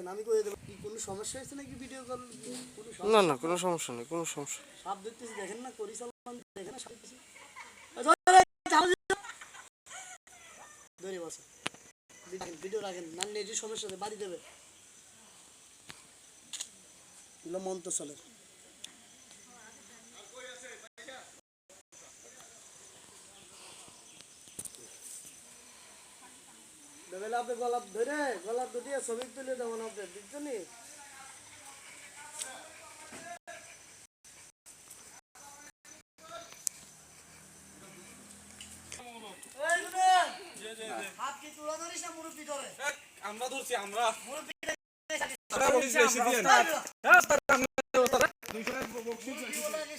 দেখেন আমি কই দেব কি কোনো সমস্যা হইছে নাকি ভিডিও কল না না কোনো সমস্যা নেই কোনো সমস্যা সাপ দেখতেছি দেখেন না পরিচালন দেখেন না সাপ দেখতেছি ধরে বসে ভিডিও রাখেন না নেটের সমস্যা আছে বাড়ি দেবে এগুলো মন্ত্র চলে দেবেলা আপনি গলাপ ধরে গলাপ দিয়ে ছবি তুলে দেবেন আপনি বুঝছেন নি হাত কি তুলা ধরিস না মুরব্বি ধরে আমরা ধরছি আমরা মুরব্বি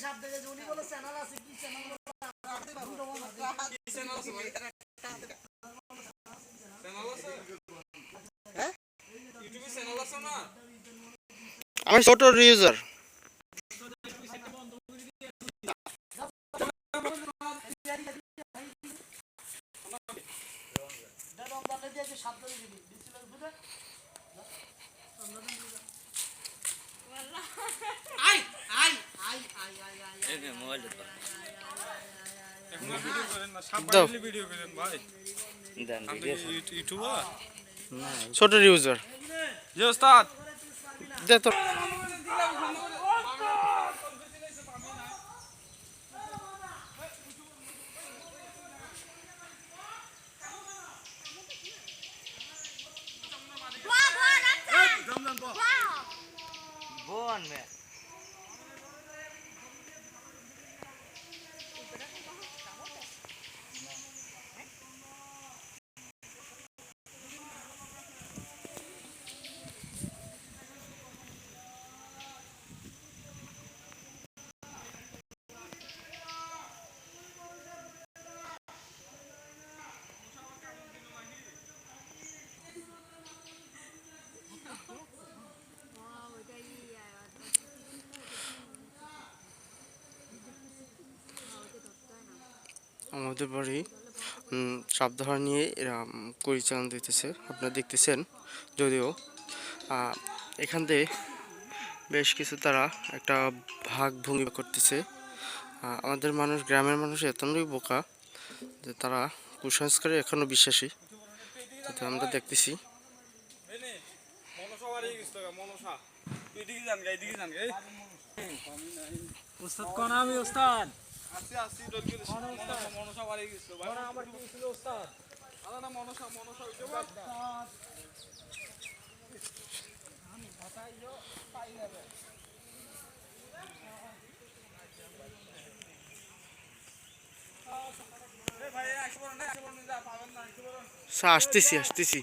সাপ দেখে উনি বলে চ্যানেল আছে কি চ্যানেল আমি ছোট ইউজার ছোট ইউজার জি ওস্তাদ দে তো Bon, man. আমাদের বাড়ি সাবধান নিয়ে এরা পরিচালনা দিতেছে আপনারা দেখতেছেন যদিও এখান থেকে বেশ কিছু তারা একটা ভাগ ভূমি করতেছে আমাদের মানুষ গ্রামের মানুষ এতটাই বোকা যে তারা কুসংস্কারে এখনো বিশ্বাসী যেটা আমরা দেখতেছি ওস্তাদ কোন আমি ওস্তাদ আসি আসি দলকে মনসা বাড়ি গেছিল ভাই আমার কি ছিল ওস্তাদ আলা না মনসা উঠে বল আমি বাতাইও পাই যাবে এ ভাই আসবো না যা পাবেন না আসতেছি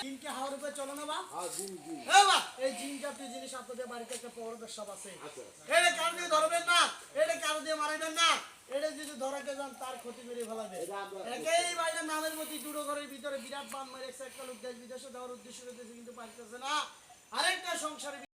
জিনকে হাওয়ার উপরে চলো না বা এই জিন জাতীয় জিনিস আপনাদের বাড়িতে একটা পরবেশ সব আছে এটা কারো দিয়ে ধরবেন না এটা কারো দিয়ে মারাবেন না এটা যদি ধরাকে যান তার ক্ষতি করে ফেলাবে একই বাইরের নামের মতো দুটো ঘরের ভিতরে বিরাট বান মেরে একটা লোক দেশ বিদেশে দেওয়ার উদ্দেশ্য করতেছে কিন্তু পারতেছে না আরেকটা সংসারে